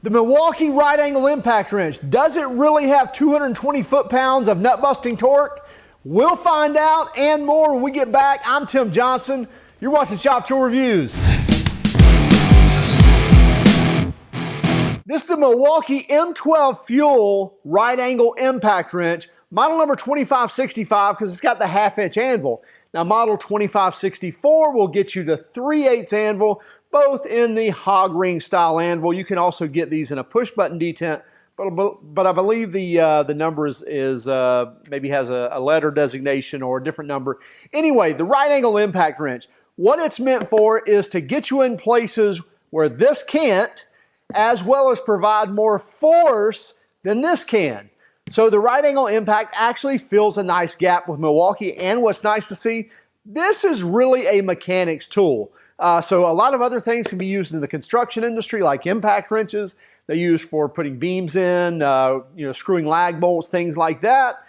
The Milwaukee Right Angle impact wrench, does it really have 220 foot-pounds of nut-busting torque? We'll find out and more when we get back. I'm Tim Johnson. You're watching Shop Tool Reviews. This is the Milwaukee M12 FUEL Right Angle impact wrench, model number 2565 because it's got the half-inch anvil. Now model 2564 will get you the 3/8 anvil, both in the hog ring style anvil. You can also get these in a push button detent, but I believe the number is maybe has a letter designation or a different number. Anyway, the right angle impact wrench, what it's meant for is to get you in places where this can't, as well as provide more force than this can. So the right angle impact actually fills a nice gap with Milwaukee, and what's nice to see, this is really a mechanic's tool. So a lot of other things can be used in the construction industry, like impact wrenches. They use for putting beams in, screwing lag bolts, things like that.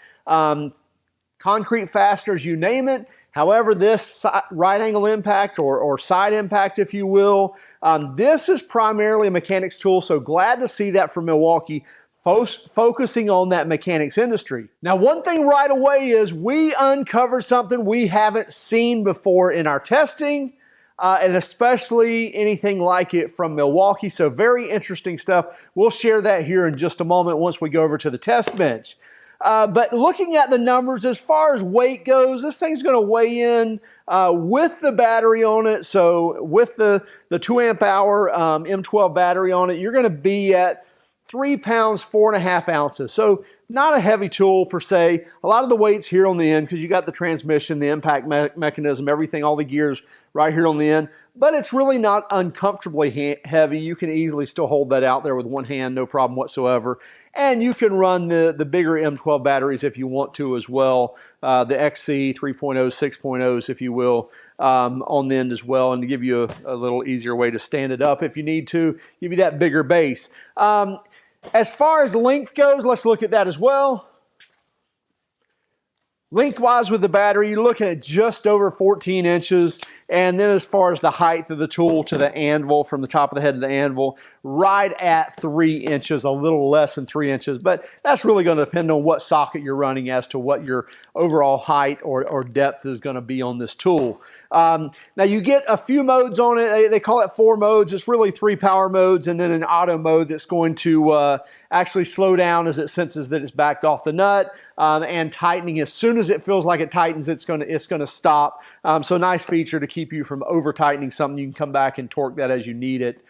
Concrete fasteners, you name it. However, this right angle impact or side impact, if you will, this is primarily a mechanic's tool. So glad to see that from Milwaukee, focusing on that mechanics industry. Now, one thing right away is we uncovered something we haven't seen before in our testing. And especially anything like it from Milwaukee. So very interesting stuff. We'll share that here in just a moment once we go over to the test bench. But looking at the numbers, as far as weight goes, this thing's going to weigh in with the battery on it. So with the 2 amp hour M12 battery on it, you're going to be at 3 pounds, 4.5 ounces. So not a heavy tool per se. A lot of the weight's here on the end because you got the transmission, the impact mechanism, everything, all the gears right here on the end. But it's really not uncomfortably heavy. You can easily still hold that out there with one hand, no problem whatsoever. And you can run the bigger M12 batteries if you want to as well. The XC 3.0, 6.0s, if you will, on the end as well. And to give you a little easier way to stand it up if you need to, give you that bigger base. As far as length goes, let's look at that as well. Lengthwise with the battery, you're looking at just over 14 inches. And then as far as the height of the tool to the anvil, from the top of the head of the anvil, right at 3 inches, a little less than 3 inches. But that's really going to depend on what socket you're running as to what your overall height or depth is going to be on this tool. Now you get a few modes on it. They call it 4 modes. It's really 3 power modes and then an auto mode that's going to actually slow down as it senses that it's backed off the nut, and tightening as soon as it feels like it tightens, it's going to stop. So nice feature to keep you from over tightening something. You can come back and torque that as you need it.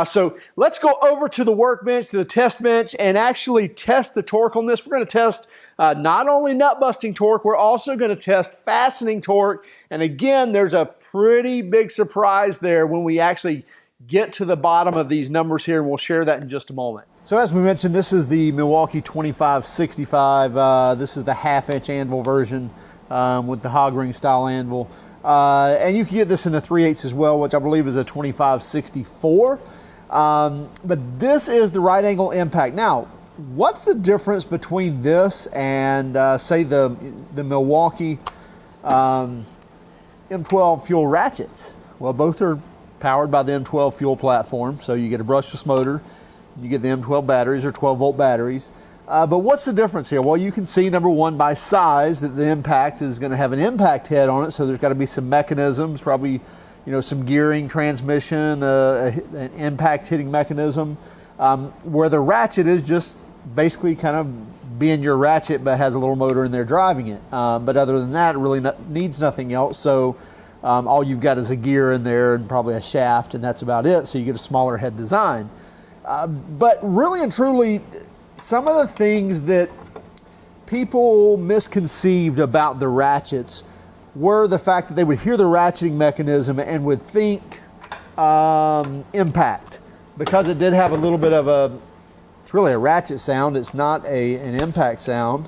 So let's go over to the workbench, to the test bench, and actually test the torque on this. We're going to test not only nut busting torque, we're also going to test fastening torque. And again, there's a pretty big surprise there when we actually get to the bottom of these numbers here, and we'll share that in just a moment. So as we mentioned, this is the Milwaukee 2565. This is the half-inch anvil version with the hog ring style anvil. And you can get this in the 3/8 as well, which I believe is a 2564. But this is the right angle impact. Now, what's the difference between this and say the Milwaukee M12 FUEL ratchets? Well, both are powered by the M12 FUEL platform. So you get a brushless motor, you get the M12 batteries or 12-volt batteries. But what's the difference here? Well, you can see, number one, by size, that the impact is going to have an impact head on it. So there's got to be some mechanisms, probably, some gearing, transmission, an impact hitting mechanism, where the ratchet is just basically kind of being your ratchet, but has a little motor in there driving it. But other than that, it really needs nothing else. So all you've got is a gear in there and probably a shaft, and that's about it. So you get a smaller head design. But really and truly, some of the things that people misconceived about the ratchets were the fact that they would hear the ratcheting mechanism and would think impact, because it did have a little bit of it's really a ratchet sound. It's not an impact sound,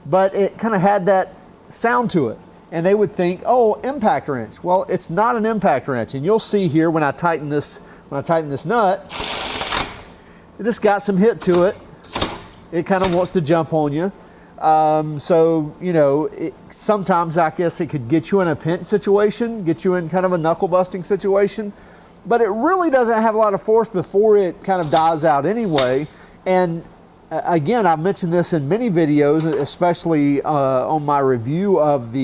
but it kind of had that sound to it. And they would think, oh, impact wrench. Well, it's not an impact wrench. And you'll see here when I tighten this nut, it just got some hit to it. It kind of wants to jump on you. So, you know, sometimes I guess it could get you in a pinch situation, get you in kind of a knuckle busting situation, but it really doesn't have a lot of force before it kind of dies out anyway. And again, I've mentioned this in many videos, especially on my review of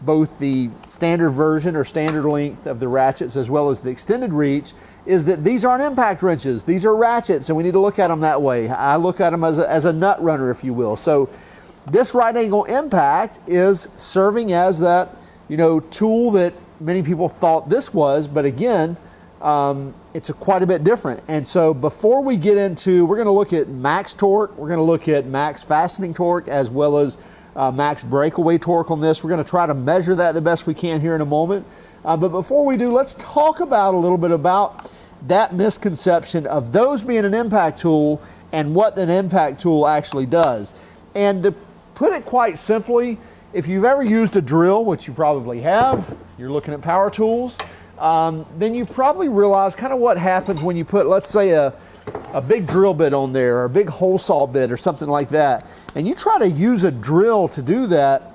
both the standard version or standard length of the ratchets as well as the extended reach, is that these aren't impact wrenches. These are ratchets, and we need to look at them that way. I look at them as a nut runner, if you will. So this right angle impact is serving as that, you know, tool that many people thought this was, but again, it's quite a bit different. And so before we get into, we're going to look at max torque, we're going to look at max fastening torque, as well as max breakaway torque on this. We're going to try to measure that the best we can here in a moment. But before we do, let's talk about a little bit about that misconception of those being an impact tool and what an impact tool actually does. And to put it quite simply, if you've ever used a drill, which you probably have, you're looking at power tools, then you probably realize kind of what happens when you put, let's say, a big drill bit on there, or a big hole saw bit or something like that, and you try to use a drill to do that,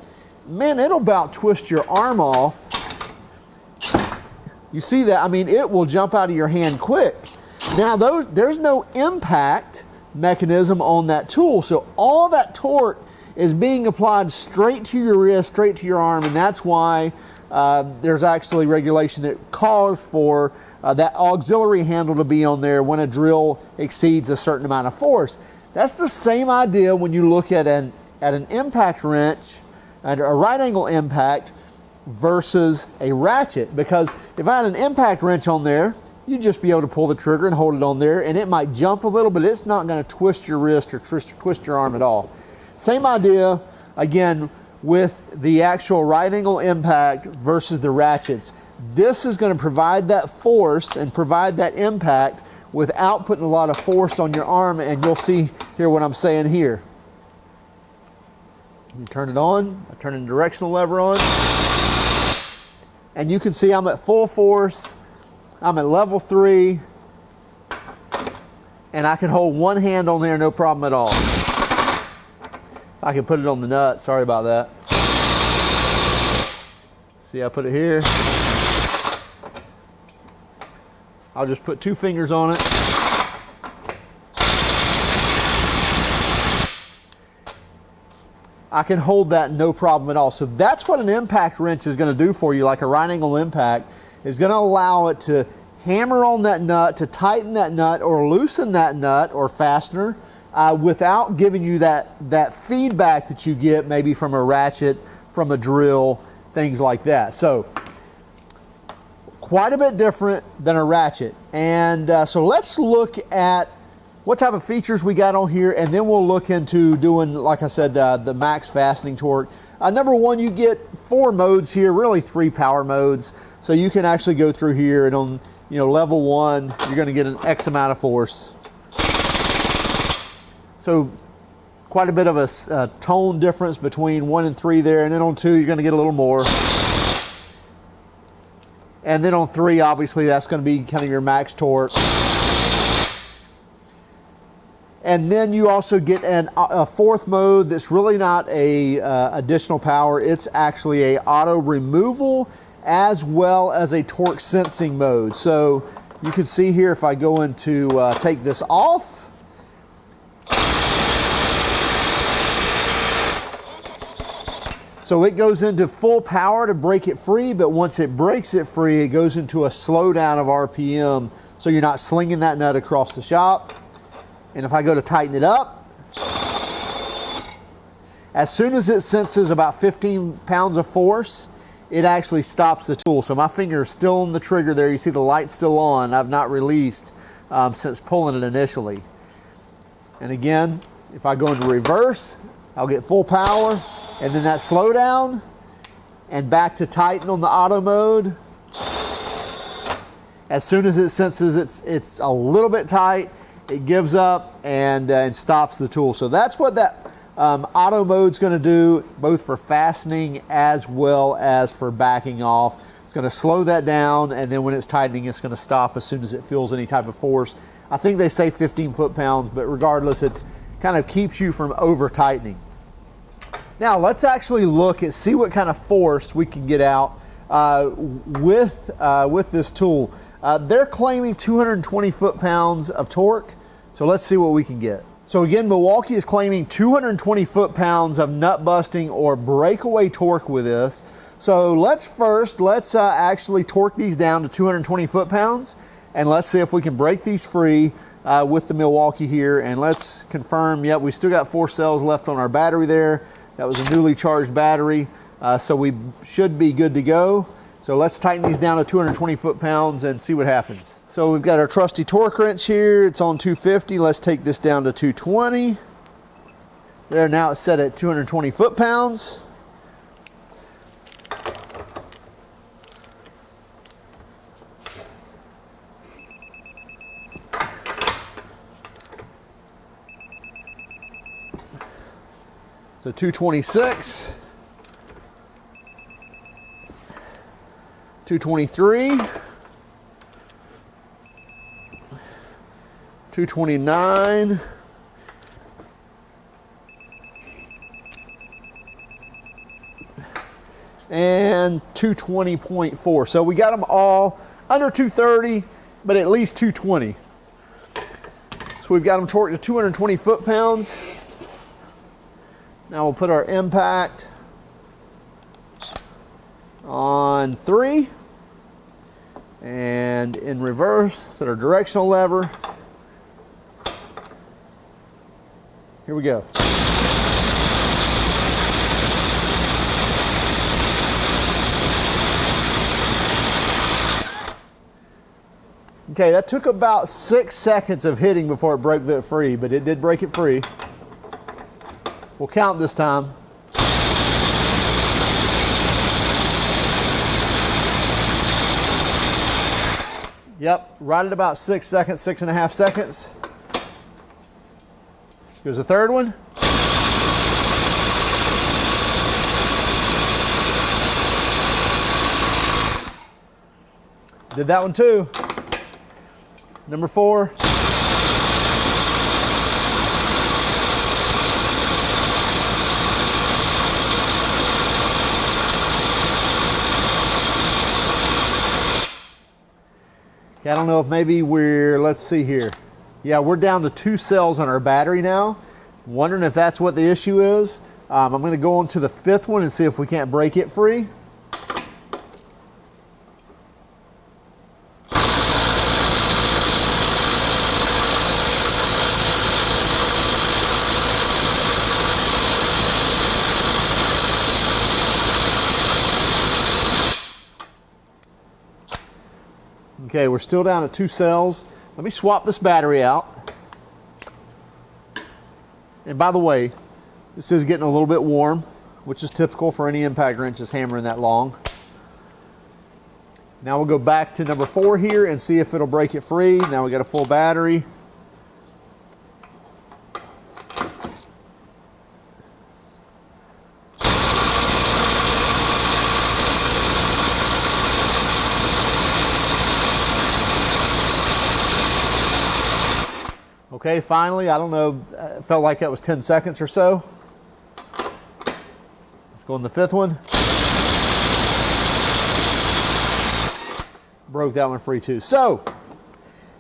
man, it'll about twist your arm off. You see that? I mean, it will jump out of your hand quick. Now, there's no impact mechanism on that tool, so all that torque is being applied straight to your wrist, straight to your arm, and that's why there's actually regulation that calls for that auxiliary handle to be on there when a drill exceeds a certain amount of force. That's the same idea when you look at an impact wrench, and a right angle impact versus a ratchet, because if I had an impact wrench on there, you'd just be able to pull the trigger and hold it on there, and it might jump a little, but it's not going to twist your wrist or twist your arm at all. Same idea, again, with the actual right angle impact versus the ratchets. This is going to provide that force and provide that impact without putting a lot of force on your arm, and you'll see here what I'm saying here. You turn it on, I turn the directional lever on, and you can see I'm at full force, I'm at level 3, and I can hold one hand on there, no problem at all. I can put it on the nut, sorry about that. See, I put it here. I'll just put 2 fingers on it. I can hold that no problem at all. So that's what an impact wrench is going to do for you, like a right angle impact, is going to allow it to hammer on that nut, to tighten that nut or loosen that nut or fastener without giving you that feedback that you get maybe from a ratchet, from a drill, things like that. So quite a bit different than a ratchet. And so let's look at what type of features we got on here, and then we'll look into doing, like I said, the max fastening torque. Number one, you get 4 modes here, really 3 power modes. So you can actually go through here, and on level 1, you're going to get an X amount of force. So quite a bit of a tone difference between 1 and 3 there, and then on 2, you're going to get a little more. And then on 3, obviously, that's going to be kind of your max torque. And then you also get a 4th mode that's really not a additional power. It's actually a auto removal as well as a torque sensing mode. So you can see here, if I go into take this off, so it goes into full power to break it free, but once it breaks it free, it goes into a slowdown of RPM, so you're not slinging that nut across the shop. And if I go to tighten it up, as soon as it senses about 15 pounds of force, it actually stops the tool. So my finger is still on the trigger there. You see the light still on. I've not released since pulling it initially. And again, if I go into reverse, I'll get full power, and then that slowdown, and back to tighten on the auto mode. As soon as it senses it's a little bit tight, it gives up and stops the tool. So that's what that auto mode's going to do, both for fastening as well as for backing off. It's going to slow that down, and then when it's tightening, it's going to stop as soon as it feels any type of force. I think they say 15 foot-pounds, but regardless, it's kind of keeps you from over tightening. Now let's actually look and see what kind of force we can get out with this tool. They're claiming 220 foot-pounds of torque, so let's see what we can get. So again, Milwaukee is claiming 220 foot-pounds of nut busting or breakaway torque with this. So let's actually torque these down to 220 foot-pounds, and let's see if we can break these free with the Milwaukee here. And let's confirm, yep, we still got 4 cells left on our battery there. That was a newly charged battery, so we should be good to go. So let's tighten these down to 220 foot-pounds and see what happens. So we've got our trusty torque wrench here. It's on 250. Let's take this down to 220. There, now it's set at 220 foot-pounds. So 226, 223, 229, and 220.4. So we got them all under 230, but at least 220. So we've got them torqued to 220 foot-pounds. Now we'll put our impact on 3, and in reverse, set our directional lever. Here we go. Okay, that took about 6 seconds of hitting before it broke that free, but it did break it free. We'll count this time. Yep, right at about 6 seconds, 6.5 seconds. Here's the third one. Did that one too. Number 4. Okay, I don't know if maybe let's see here. Yeah, we're down to 2 cells on our battery now. Wondering if that's what the issue is. I'm going to go on to the 5th one and see if we can't break it free. Okay, we're still down at 2 cells. Let me swap this battery out. And by the way, this is getting a little bit warm, which is typical for any impact wrenches hammering that long. Now we'll go back to number 4 here and see if it'll break it free. Now we got a full battery. Okay, finally, I don't know, it felt like that was 10 seconds or so. Let's go on the 5th one. Broke that one free too. So,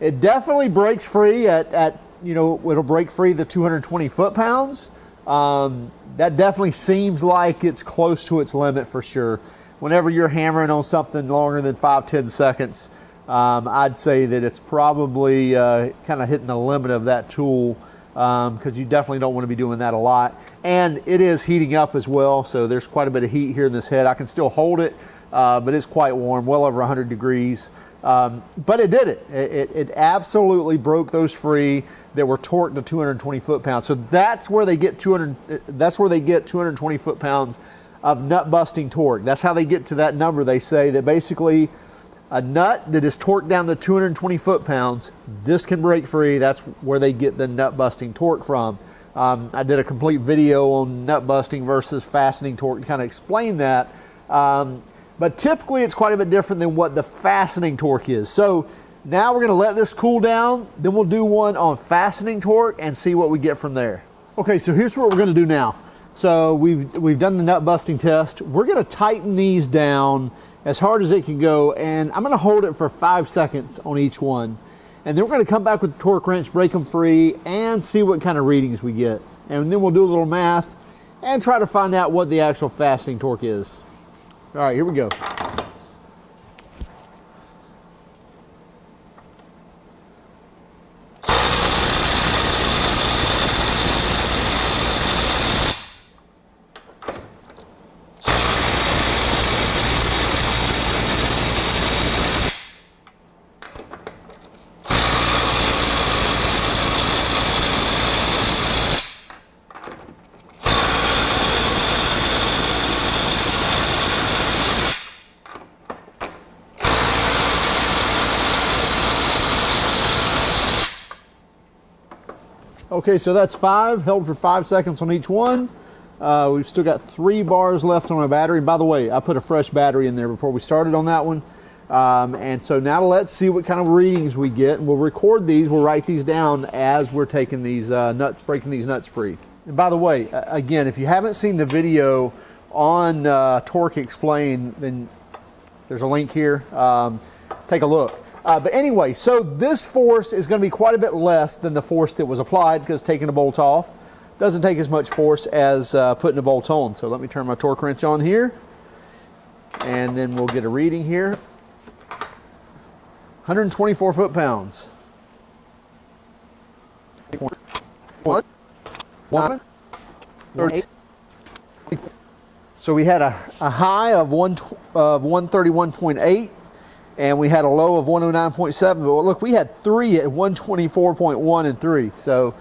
it definitely breaks free at it'll break free the 220 foot-pounds. That definitely seems like it's close to its limit for sure. Whenever you're hammering on something longer than 5-10 seconds, I'd say that it's probably kind of hitting the limit of that tool, because you definitely don't want to be doing that a lot. And it is heating up as well, so there's quite a bit of heat here in this head. I can still hold it, but it's quite warm, well over 100 degrees. But it did it. It absolutely broke those free that were torqued to 220 foot-pounds. So that's where they get 220 foot-pounds of nut busting torque. That's how they get to that number. They say that basically a nut that is torqued down to 220 foot-pounds, this can break free. That's where they get the nut busting torque from. I did a complete video on nut busting versus fastening torque to kind of explain that. But typically it's quite a bit different than what the fastening torque is. So now we're going to let this cool down. Then we'll do one on fastening torque and see what we get from there. Okay, so here's what we're going to do now. So we've done the nut busting test. We're going to tighten these down as hard as it can go, and I'm going to hold it for 5 seconds on each one. And then we're going to come back with the torque wrench, break them free, and see what kind of readings we get. And then we'll do a little math and try to find out what the actual fastening torque is. All right, here we go. Okay, so that's 5, held for 5 seconds on each one. We've still got 3 bars left on my battery. By the way, I put a fresh battery in there before we started on that one. And so now let's see what kind of readings we get. We'll record these, we'll write these down as we're taking these nuts, breaking these nuts free. And by the way, again, if you haven't seen the video on Torque Explained, then there's a link here. Take a look. But anyway, so this force is going to be quite a bit less than the force that was applied, because taking the bolt off doesn't take as much force as putting the bolt on. So let me turn my torque wrench on here, and then we'll get a reading here. 124 foot-pounds. 30. So we had a high of 131.8. And we had a low of 109.7, but look, we had 3 at 124.1 and 3. So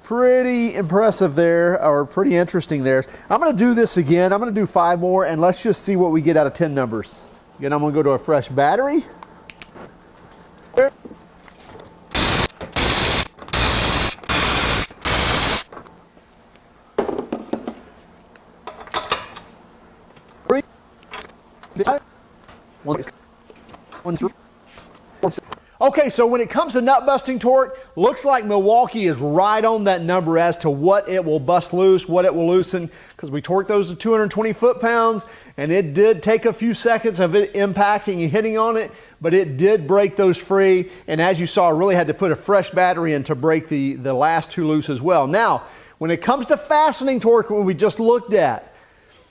pretty impressive there, or pretty interesting there. I'm going to do this again. I'm going to do 5 more, and let's just see what we get out of 10 numbers. Again, I'm going to go to a fresh battery. Okay, so when it comes to nut busting torque, looks like Milwaukee is right on that number as to what it will bust loose, what it will loosen, because we torqued those to 220 foot-pounds, and it did take a few seconds of it impacting and hitting on it, but it did break those free, and as you saw, I really had to put a fresh battery in to break the last 2 loose as well. Now, when it comes to fastening torque, what we just looked at,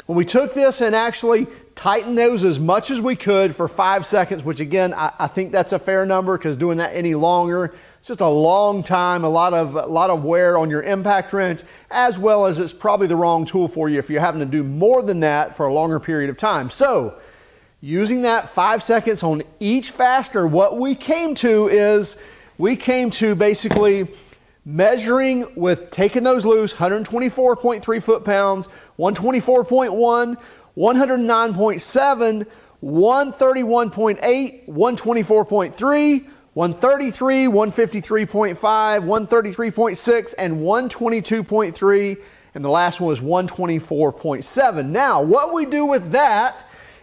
when we took this and actually tightened those as much as we could for 5 seconds, which again, I think that's a fair number, because doing that any longer, it's just a long time, a lot of wear on your impact wrench, as well as it's probably the wrong tool for you if you're having to do more than that for a longer period of time. So using that 5 seconds on each fastener, what we came to is, we came to basically measuring with taking those loose, 124.3 foot-pounds, 124.1, 109.7, 131.8, 124.3, 133, 153.5, 133.6, and 122.3, and the last one was 124.7. Now, what we do with that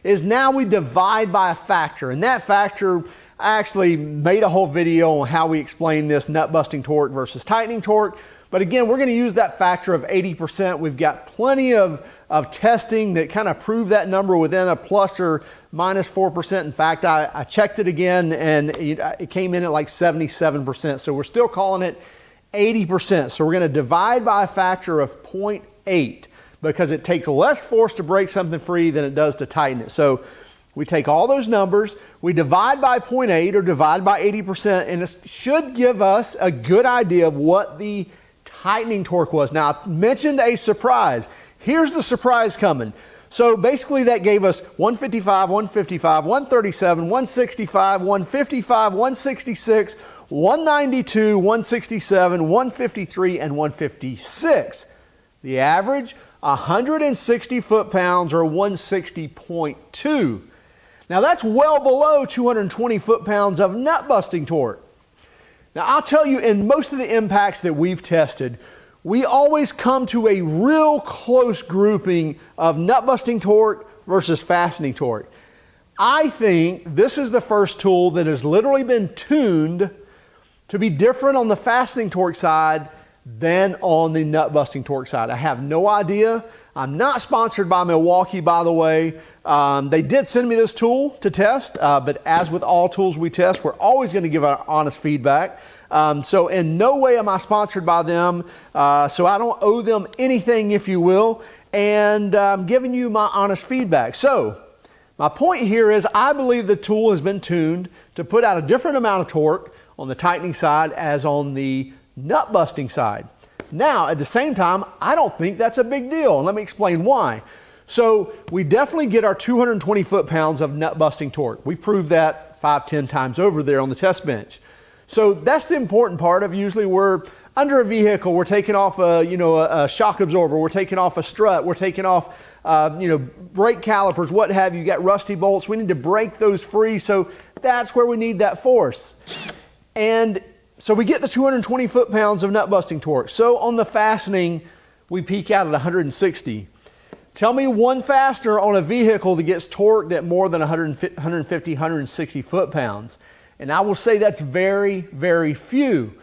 is now we divide by a factor, and that factor, I actually made a whole video on how we explain this nut busting torque versus tightening torque. But again, we're going to use that factor of 80%. We've got plenty of testing that kind of prove that number within a plus or minus 4%. In fact, I checked it again, and it came in at like 77%. So we're still calling it 80%. So we're going to divide by a factor of 0.8, because it takes less force to break something free than it does to tighten it. So we take all those numbers, we divide by 0.8 or divide by 80%, and it should give us a good idea of what the tightening torque was. Now, I mentioned a surprise. Here's the surprise coming. So basically that gave us 155, 155, 137, 165, 155, 166, 192, 167, 153, and 156. The average, 160 foot-pounds, or 160.2. Now that's well below 220 foot-pounds of nut busting torque. Now I'll tell you, in most of the impacts that we've tested, we always come to a real close grouping of nut busting torque versus fastening torque. I think this is the first tool that has literally been tuned to be different on the fastening torque side than on the nut busting torque side. I have no idea. I'm not sponsored by Milwaukee, by the way. They did send me this tool to test, but as with all tools we test, we're always going to give our honest feedback. So in no way am I sponsored by them, so I don't owe them anything, if you will, and I'm giving you my honest feedback. So my point here is I believe the tool has been tuned to put out a different amount of torque on the tightening side as on the nut busting side. Now, at the same time, I don't think that's a big deal, and let me explain why. So we definitely get our 220 foot-pounds of nut busting torque. We proved that 5-10 times over there on the test bench. So that's the important part of usually we're under a vehicle, we're taking off a shock absorber, we're taking off a strut, we're taking off brake calipers, what have you, got rusty bolts, we need to break those free, so that's where we need that force. And so we get the 220 foot-pounds of nut busting torque. So on the fastening, we peak out at 160. Tell me one fastener on a vehicle that gets torqued at more than 150, 160 foot-pounds. And I will say that's very, very few.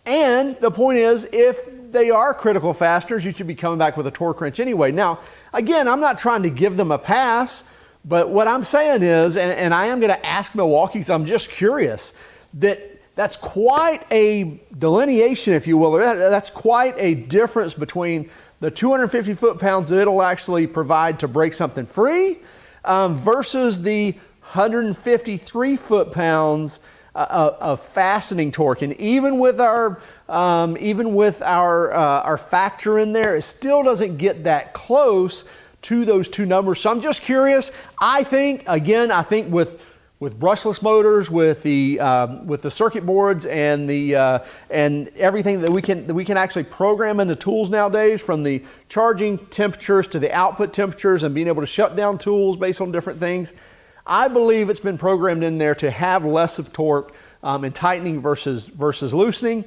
And the point is, if they are critical fasteners, you should be coming back with a torque wrench anyway. Now, again, I'm not trying to give them a pass, but what I'm saying is, and I am going to ask Milwaukee, because I'm just curious, that's quite a delineation, if you will. That's quite a difference between the 250 foot-pounds that it'll actually provide to break something free versus the 153 foot-pounds of fastening torque. And even with our factor in there, it still doesn't get that close to those two numbers. So I'm just curious. I think with brushless motors, with the circuit boards and everything that we can actually program into tools nowadays, from the charging temperatures to the output temperatures and being able to shut down tools based on different things, I believe it's been programmed in there to have less of torque in tightening versus loosening.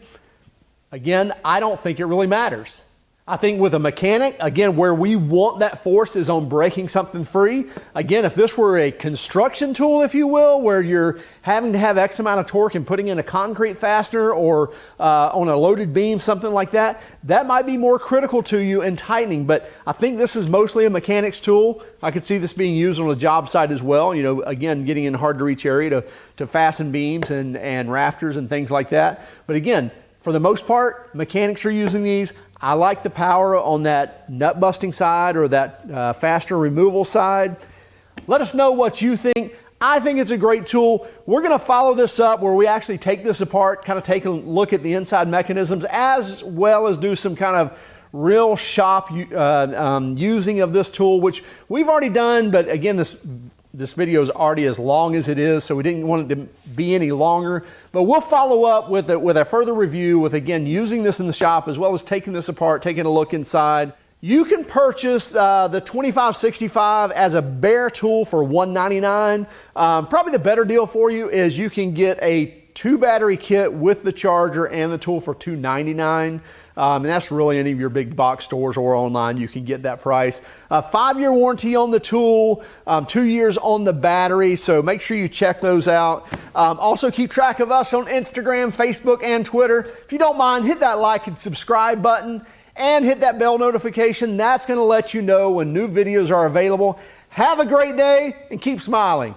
Again, I don't think it really matters. I think with a mechanic, again, where we want that force is on breaking something free. Again, if this were a construction tool, if you will, where you're having to have X amount of torque and putting in a concrete fastener or on a loaded beam, something like that, that might be more critical to you in tightening. But I think this is mostly a mechanic's tool. I could see this being used on a job site as well. Again, getting in hard to reach area to fasten beams and rafters and things like that. But again, for the most part, mechanics are using these. I like the power on that nut busting side or that fastener removal side. Let us know what you think. I think it's a great tool. We're going to follow this up where we actually take this apart, kind of take a look at the inside mechanisms, as well as do some kind of real shop using of this tool, which we've already done. But again, this video is already as long as it is, so we didn't want it to be any longer. But we'll follow up with a further review with, again, using this in the shop as well as taking this apart, taking a look inside. You can purchase the 2565 as a bare tool for $199. Probably the better deal for you is you can get a 2-battery kit with the charger and the tool for $299. And that's really any of your big box stores or online. You can get that price. 5-year warranty on the tool, 2 years on the battery. So make sure you check those out. Also keep track of us on Instagram, Facebook, and Twitter. If you don't mind, hit that like and subscribe button and hit that bell notification. That's going to let you know when new videos are available. Have a great day and keep smiling.